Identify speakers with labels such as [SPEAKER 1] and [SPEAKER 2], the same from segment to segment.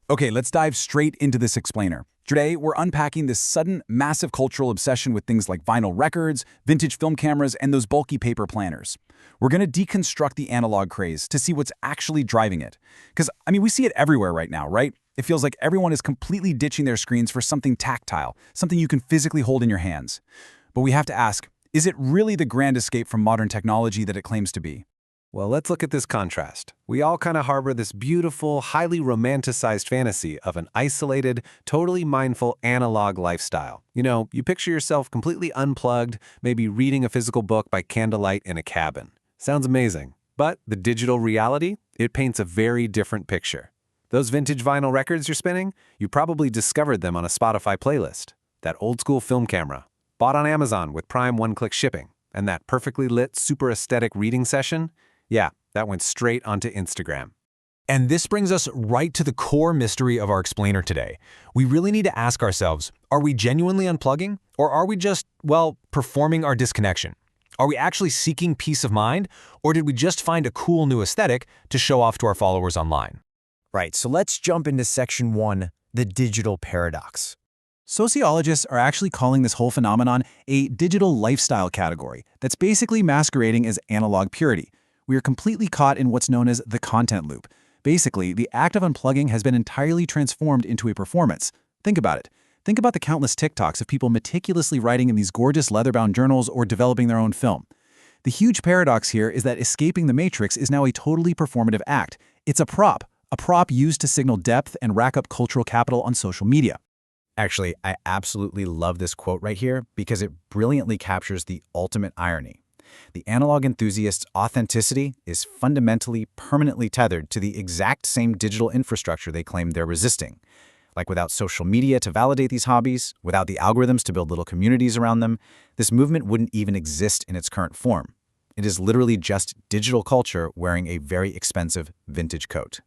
[SPEAKER 1] Okay, let's dive straight into this explainer. Today, we're unpacking this sudden, massive cultural obsession with things like vinyl records, vintage film cameras, and those bulky paper planners. We're going to deconstruct the analog craze to see what's actually driving it. Because, we see it everywhere right now, right? It feels like everyone is completely ditching their screens for something tactile, something you can physically hold in your hands. But we have to ask, is it really the grand escape from modern technology that it claims to be?
[SPEAKER 2] Well, let's look at this contrast. We all kind of harbor this beautiful, highly romanticized fantasy of an isolated, totally mindful analog lifestyle. You picture yourself completely unplugged, maybe reading a physical book by candlelight in a cabin. Sounds amazing. But the digital reality, it paints a very different picture. Those vintage vinyl records you're spinning, you probably discovered them on a Spotify playlist. That old-school film camera, bought on Amazon with Prime one-click shipping, and that perfectly lit, super aesthetic reading session, yeah, that went straight onto Instagram.
[SPEAKER 3] And this brings us right to the core mystery of our explainer today. We really need to ask ourselves, are we genuinely unplugging? Or are we just, performing our disconnection? Are we actually seeking peace of mind? Or did we just find a cool new aesthetic to show off to our followers online?
[SPEAKER 4] Right, so let's jump into section 1, the digital paradox.
[SPEAKER 1] Sociologists are actually calling this whole phenomenon a digital lifestyle category that's basically masquerading as analog purity. We are completely caught in what's known as the content loop. Basically, the act of unplugging has been entirely transformed into a performance. Think about it. Think about the countless TikToks of people meticulously writing in these gorgeous leather-bound journals or developing their own film. The huge paradox here is that escaping the matrix is now a totally performative act. It's a prop used to signal depth and rack up cultural capital on social media.
[SPEAKER 4] Actually, I absolutely love this quote right here because it brilliantly captures the ultimate irony. The analog enthusiast's authenticity is fundamentally, permanently tethered to the exact same digital infrastructure they claim they're resisting. Like without social media to validate these hobbies, without the algorithms to build little communities around them, this movement wouldn't even exist in its current form. It is literally just digital culture wearing a very expensive vintage coat.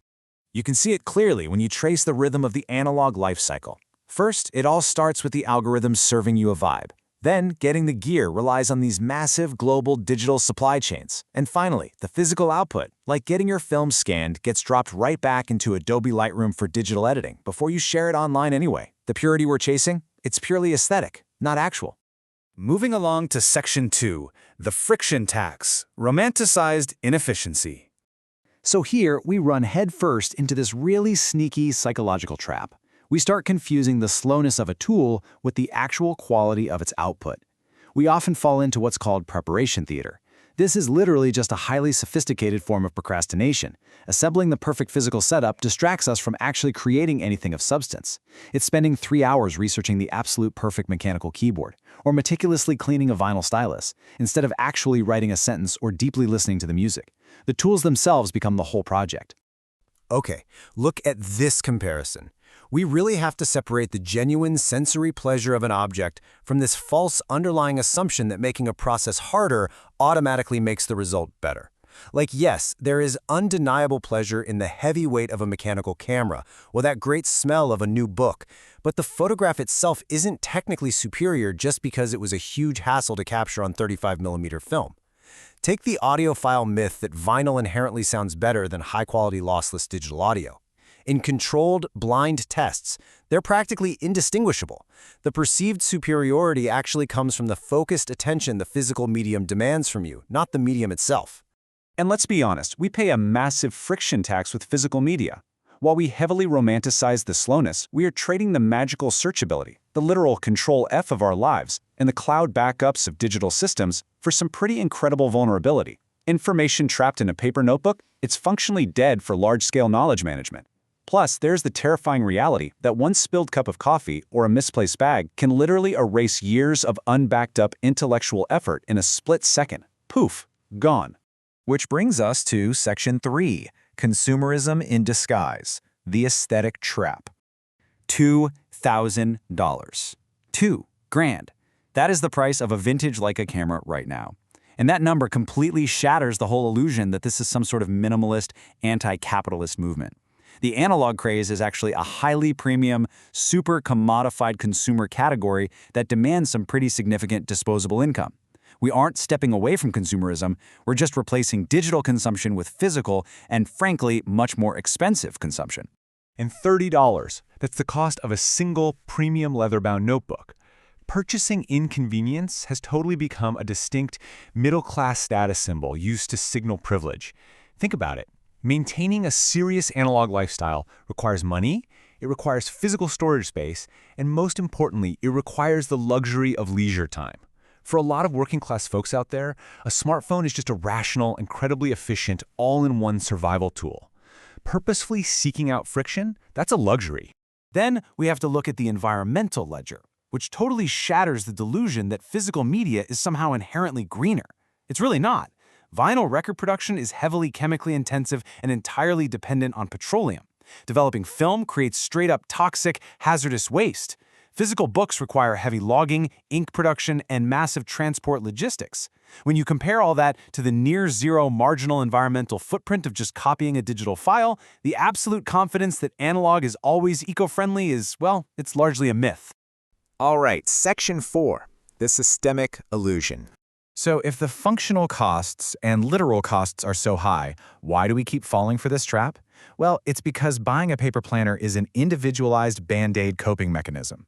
[SPEAKER 5] You can see it clearly when you trace the rhythm of the analog life cycle. First, it all starts with the algorithms serving you a vibe. Then, getting the gear relies on these massive global digital supply chains. And finally, the physical output, like getting your film scanned, gets dropped right back into Adobe Lightroom for digital editing before you share it online anyway. The purity we're chasing? It's purely aesthetic, not actual. Moving along to section 2, the friction tax, romanticized inefficiency.
[SPEAKER 1] So here, we run headfirst into this really sneaky psychological trap. We start confusing the slowness of a tool with the actual quality of its output. We often fall into what's called preparation theater. This is literally just a highly sophisticated form of procrastination. Assembling the perfect physical setup distracts us from actually creating anything of substance. It's spending 3 hours researching the absolute perfect mechanical keyboard, or meticulously cleaning a vinyl stylus, instead of actually writing a sentence or deeply listening to the music. The tools themselves become the whole project.
[SPEAKER 2] Okay, look at this comparison. We really have to separate the genuine sensory pleasure of an object from this false underlying assumption that making a process harder automatically makes the result better. Like, yes, there is undeniable pleasure in the heavy weight of a mechanical camera or that great smell of a new book, but the photograph itself isn't technically superior just because it was a huge hassle to capture on 35mm film. Take the audiophile myth that vinyl inherently sounds better than high-quality lossless digital audio. In controlled, blind tests, they're practically indistinguishable. The perceived superiority actually comes from the focused attention the physical medium demands from you, not the medium itself.
[SPEAKER 1] And let's be honest, we pay a massive friction tax with physical media. While we heavily romanticize the slowness, we are trading the magical searchability, the literal Control F of our lives, and the cloud backups of digital systems for some pretty incredible vulnerability. Information trapped in a paper notebook, it's functionally dead for large-scale knowledge management. Plus, there's the terrifying reality that one spilled cup of coffee or a misplaced bag can literally erase years of unbacked-up intellectual effort in a split second. Poof, gone.
[SPEAKER 5] Which brings us to section 3, consumerism in disguise, the aesthetic trap. $2,000. $2,000. That is the price of a vintage Leica camera right now. And that number completely shatters the whole illusion that this is some sort of minimalist, anti-capitalist movement. The analog craze is actually a highly premium, super commodified consumer category that demands some pretty significant disposable income. We aren't stepping away from consumerism, we're just replacing digital consumption with physical and, frankly, much more expensive consumption.
[SPEAKER 6] And $30, that's the cost of a single premium leather-bound notebook. Purchasing inconvenience has totally become a distinct middle-class status symbol used to signal privilege. Think about it. Maintaining a serious analog lifestyle requires money, it requires physical storage space, and most importantly, it requires the luxury of leisure time. For a lot of working-class folks out there, a smartphone is just a rational, incredibly efficient, all-in-one survival tool. Purposefully seeking out friction, that's a luxury.
[SPEAKER 1] Then we have to look at the environmental ledger, which totally shatters the delusion that physical media is somehow inherently greener. It's really not. Vinyl record production is heavily chemically intensive and entirely dependent on petroleum. Developing film creates straight-up toxic, hazardous waste. Physical books require heavy logging, ink production, and massive transport logistics. When you compare all that to the near-zero marginal environmental footprint of just copying a digital file, the absolute confidence that analog is always eco-friendly is, well, it's largely a myth.
[SPEAKER 5] All right, Section 4, the systemic illusion.
[SPEAKER 4] So if the functional costs and literal costs are so high, why do we keep falling for this trap? Well, it's because buying a paper planner is an individualized Band-Aid coping mechanism.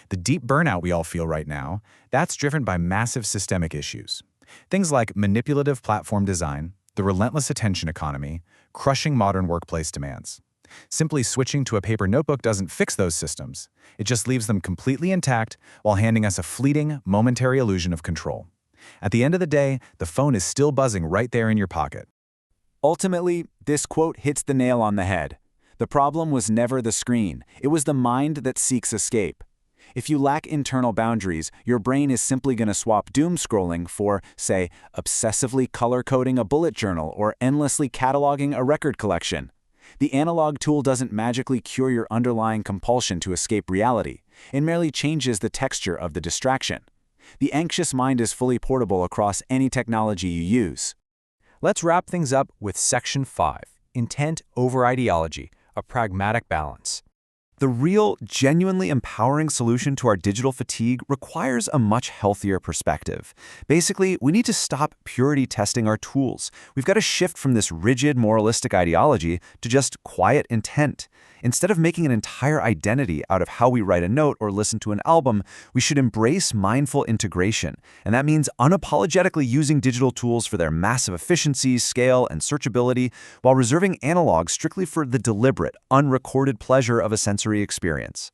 [SPEAKER 4] The deep burnout we all feel right now, that's driven by massive systemic issues. Things like manipulative platform design, the relentless attention economy, crushing modern workplace demands. Simply switching to a paper notebook doesn't fix those systems. It just leaves them completely intact while handing us a fleeting, momentary illusion of control. At the end of the day, the phone is still buzzing right there in your pocket.
[SPEAKER 5] Ultimately, this quote hits the nail on the head. The problem was never the screen. It was the mind that seeks escape. If you lack internal boundaries, your brain is simply going to swap doom scrolling for, say, obsessively color-coding a bullet journal or endlessly cataloging a record collection. The analog tool doesn't magically cure your underlying compulsion to escape reality. It merely changes the texture of the distraction. The anxious mind is fully portable across any technology you use.
[SPEAKER 3] Let's wrap things up with Section 5, Intent over Ideology, a Pragmatic Balance.
[SPEAKER 5] The real, genuinely empowering solution to our digital fatigue requires a much healthier perspective. Basically, we need to stop purity testing our tools. We've got to shift from this rigid, moralistic ideology to just quiet intent. Instead of making an entire identity out of how we write a note or listen to an album, we should embrace mindful integration. And that means unapologetically using digital tools for their massive efficiency, scale, and searchability, while reserving analog strictly for the deliberate, unrecorded pleasure of a sensory experience.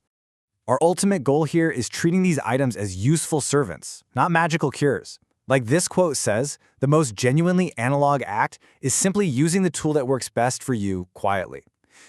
[SPEAKER 1] Our ultimate goal here is treating these items as useful servants, not magical cures. Like this quote says, the most genuinely analog act is simply using the tool that works best for you quietly.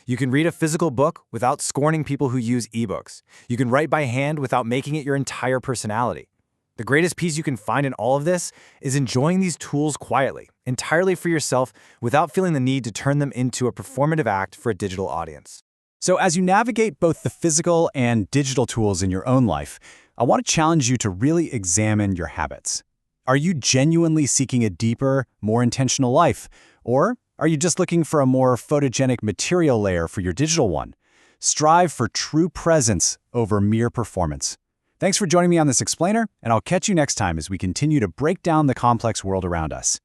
[SPEAKER 1] You can read a physical book without scorning people who use ebooks. You can write by hand without making it your entire personality. The greatest piece you can find in all of this is enjoying these tools quietly, entirely for yourself, without feeling the need to turn them into a performative act for a digital audience.
[SPEAKER 4] So as you navigate both the physical and digital tools in your own life, I want to challenge you to really examine your habits. Are you genuinely seeking a deeper, more intentional life? Or are you just looking for a more photogenic material layer for your digital one? Strive for true presence over mere performance. Thanks for joining me on this explainer, and I'll catch you next time as we continue to break down the complex world around us.